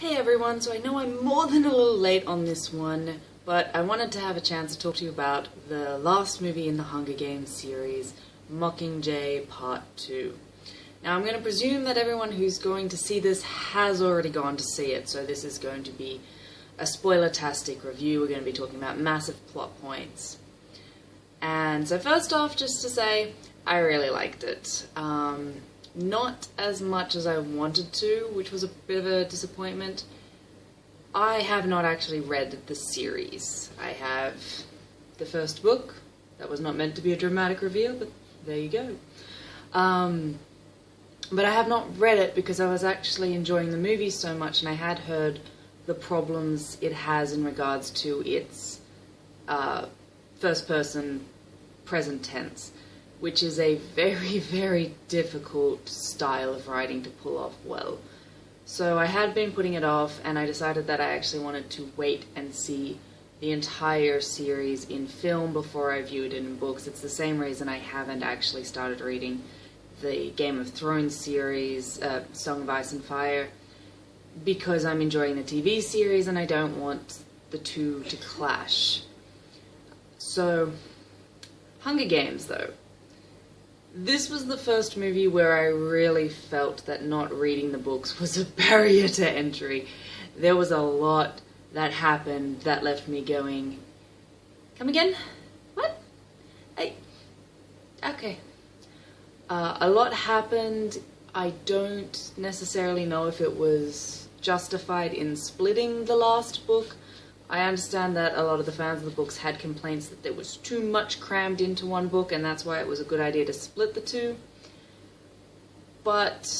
Hey everyone, so I know I'm more than a little late on this one, but I wanted to have a chance to talk to you about the last movie in the Hunger Games series, Mockingjay Part 2. Now I'm going to presume that everyone who's going to see this has already gone to see it, so this is going to be a spoiler-tastic review. We're going to be talking about massive plot points. And so first off, just to say, I really liked it. Not as much as I wanted to, which was a bit of a disappointment. I have not actually read the series. I have the first book. That was not meant to be a dramatic reveal, but there you go. But I have not read it because I was actually enjoying the movie so much, and I had heard the problems it has in regards to its first-person present tense, which is a very, very difficult style of writing to pull off well. So I had been putting it off, and I decided that I actually wanted to wait and see the entire series in film before I viewed it in books. It's the same reason I haven't actually started reading the Game of Thrones series, Song of Ice and Fire, because I'm enjoying the TV series and I don't want the two to clash. So, Hunger Games though. This was the first movie where I really felt that not reading the books was a barrier to entry. There was a lot that happened that left me going, come again? What? Okay. A lot happened. I don't necessarily know if it was justified in splitting the last book. I understand that a lot of the fans of the books had complaints that there was too much crammed into one book, and that's why it was a good idea to split the two. But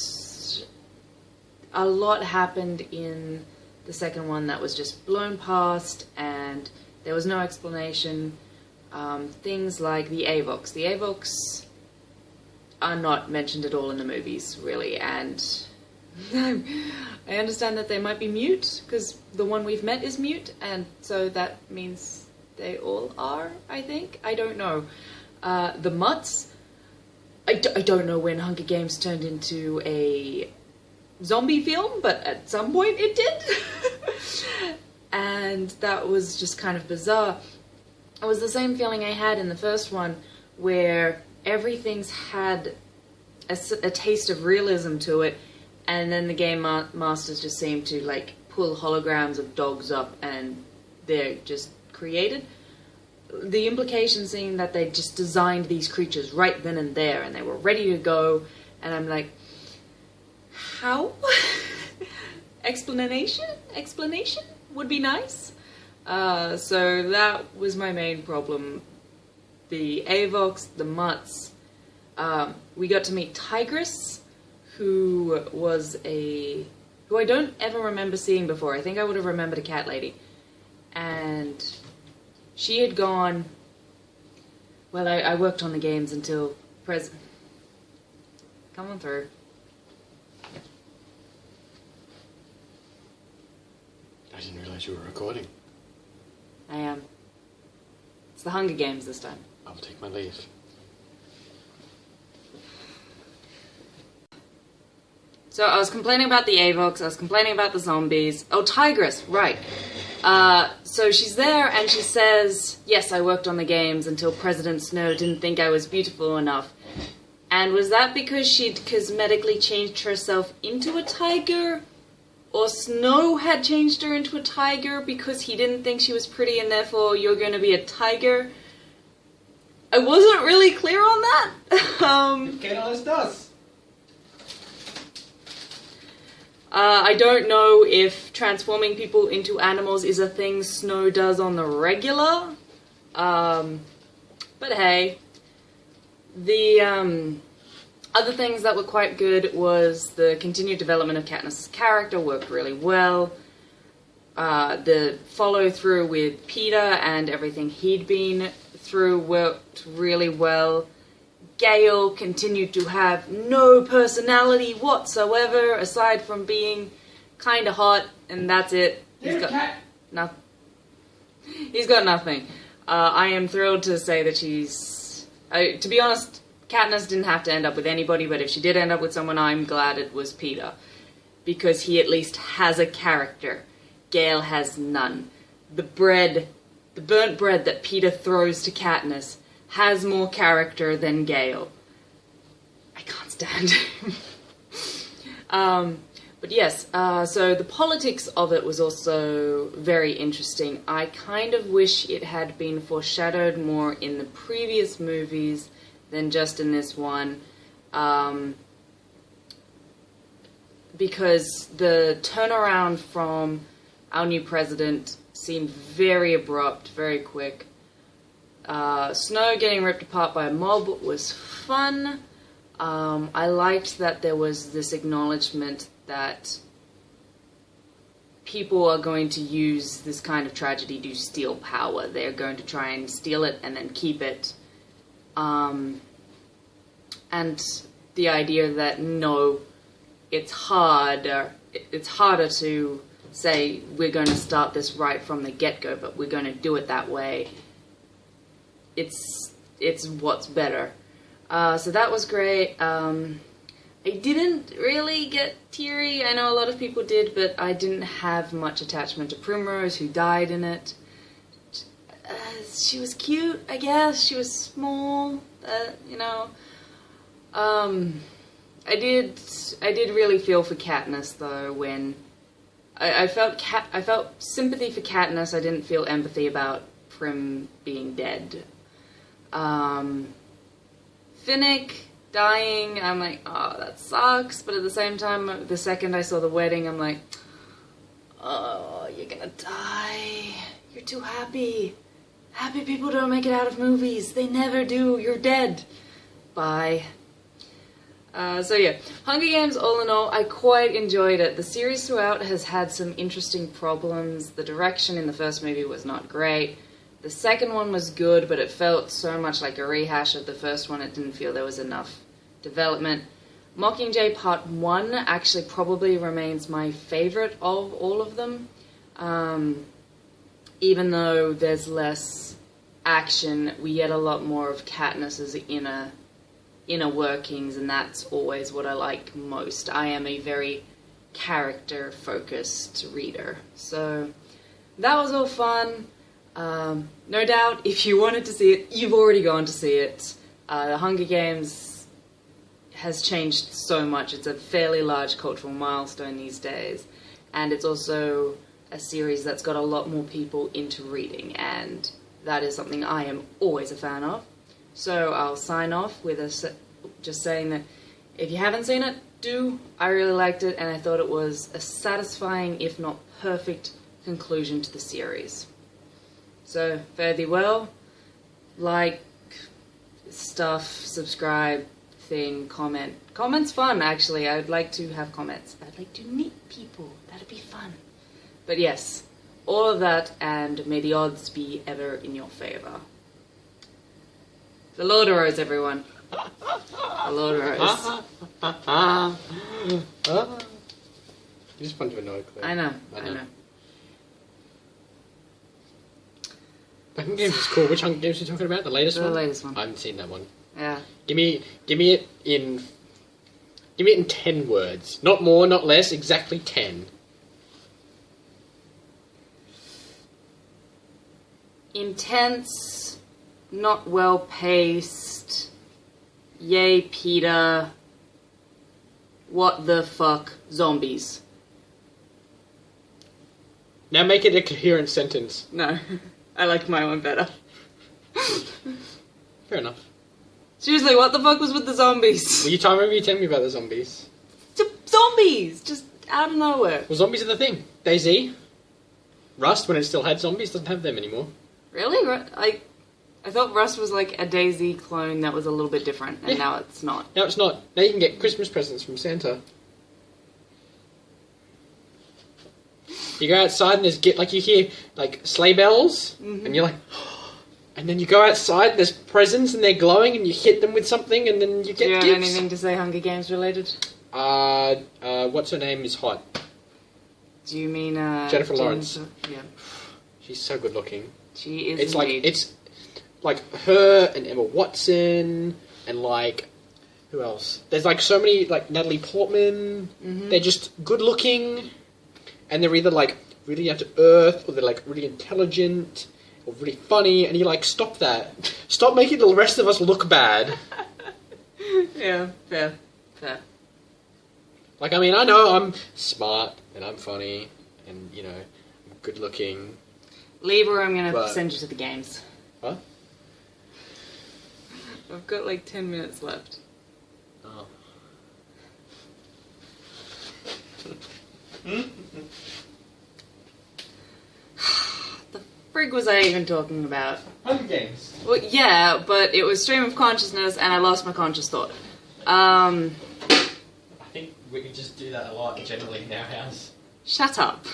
a lot happened in the second one that was just blown past, and there was no explanation. Things like the Avox. The Avox are not mentioned at all in the movies, really, and I understand that they might be mute, because the one we've met is mute, and so that means they all are, I think? I don't know. The Mutts, I don't know when Hunger Games turned into a zombie film, but at some point it did. And that was just kind of bizarre. It was the same feeling I had in the first one, where everything's had a taste of realism to it, and then the game masters just seem to like pull holograms of dogs up and they're just created. The implication seeing that they just designed these creatures right then and there and they were ready to go, and I'm like, how? Explanation would be nice. So that was my main problem. The Avox, the Mutts. We got to meet Tigress, who I don't ever remember seeing before. I think I would have remembered a cat lady. And she had gone, well, I worked on the games until present. Come on through. I didn't realize you were recording. I am. It's the Hunger Games this time. I'll take my leave. So I was complaining about the Avox, I was complaining about the zombies. Oh, Tigress, right. So she's there and she says, yes, I worked on the games until President Snow didn't think I was beautiful enough. And was that because she'd cosmetically changed herself into a tiger? Or Snow had changed her into a tiger because he didn't think she was pretty and therefore you're going to be a tiger? I wasn't really clear on that. Get on his dust. I don't know if transforming people into animals is a thing Snow does on the regular. But hey. The other things that were quite good was the continued development of Katniss' character worked really well. The follow-through with Peter and everything he'd been through worked really well. Gale continued to have no personality whatsoever, aside from being kind of hot, and that's it. He's got nothing. He's got nothing. I am thrilled to say that she's... to be honest, Katniss didn't have to end up with anybody, but if she did end up with someone, I'm glad it was Peter. because he at least has a character. Gale has none. The burnt bread that Peter throws to Katniss has more character than Gale. I can't stand him. But yes, so the politics of it was also very interesting. I kind of wish it had been foreshadowed more in the previous movies than just in this one. Because the turnaround from our new president seemed very abrupt, very quick. Snow getting ripped apart by a mob was fun. I liked that there was this acknowledgement that people are going to use this kind of tragedy to steal power. They're going to try and steal it and then keep it. And the idea that no, it's harder to say we're going to start this right from the get-go, but we're going to do it that way. It's what's better. So that was great. I didn't really get teary. I know a lot of people did, but I didn't have much attachment to Primrose, who died in it. She was cute, I guess. She was small, you know. I did really feel for Katniss though when I felt sympathy for Katniss. I didn't feel empathy about Prim being dead. Finnick dying, I'm like, oh, that sucks. But at the same time, the second I saw the wedding, I'm like, oh, you're gonna die. You're too happy. Happy people don't make it out of movies. They never do. You're dead. Bye. So yeah, Hunger Games, all in all, I quite enjoyed it. The series throughout has had some interesting problems. The direction in the first movie was not great. The second one was good, but it felt so much like a rehash of the first one, it didn't feel there was enough development. Mockingjay Part 1 actually probably remains my favourite of all of them. Even though there's less action, we get a lot more of Katniss's inner workings, and that's always what I like most. I am a very character-focused reader. So that was all fun. No doubt, if you wanted to see it, you've already gone to see it. The Hunger Games has changed so much. It's a fairly large cultural milestone these days. And it's also a series that's got a lot more people into reading, and that is something I am always a fan of. So I'll sign off with just saying that if you haven't seen it, do. I really liked it, and I thought it was a satisfying, if not perfect, conclusion to the series. So, fare thee well. Like stuff, subscribe, thing, comment. Comment's fun, actually. I would like to have comments. I'd like to meet people. That'd be fun. But yes, all of that, and may the odds be ever in your favour. The Lord of Rose, everyone. The Lord of Rose. You just want to annoy Claire. I know. Hunger Games is cool. Which Hunger Games are you talking about? The latest one? The latest one. I haven't seen that one. Yeah. Give me it in 10 words. Not more, not less, exactly 10. Intense, not well paced. Yay, Peter. What the fuck? Zombies. Now make it a coherent sentence. No. I liked my one better. Fair enough. Seriously, what the fuck was with the zombies? Well, remember you telling me about the zombies. Zombies! Just out of nowhere. Well, zombies are the thing. DayZ. Rust, when it still had zombies, doesn't have them anymore. Really? I thought Rust was like a DayZ clone that was a little bit different, and now it's not. No, it's not. Now you can get Christmas presents from Santa. You go outside and you hear sleigh bells, and you're like, and then you go outside and there's presents and they're glowing and you hit them with something and then you get gifts. Do you have anything to say Hunger Games related? What's her name is hot. Do you mean Jennifer Lawrence? Yeah. She's so good looking. She is. It's indeed. it's like her and Emma Watson and like Who else? There's like so many, like Natalie Portman. Mm-hmm. They're just good looking, and they're either like really down to earth, or they're like really intelligent, or really funny. And you're like, stop that! Stop making the rest of us look bad. Yeah, fair. Like, I mean, I know I'm smart and I'm funny, and you know, I'm good looking. Leave, or I'm gonna But- send you to the games. What? I've got like 10 minutes left. Oh. The frig was I even talking about? Hunger Games. Well, yeah, but it was stream of consciousness, and I lost my conscious thought. I think we can just do that a lot generally in our house. Shut up.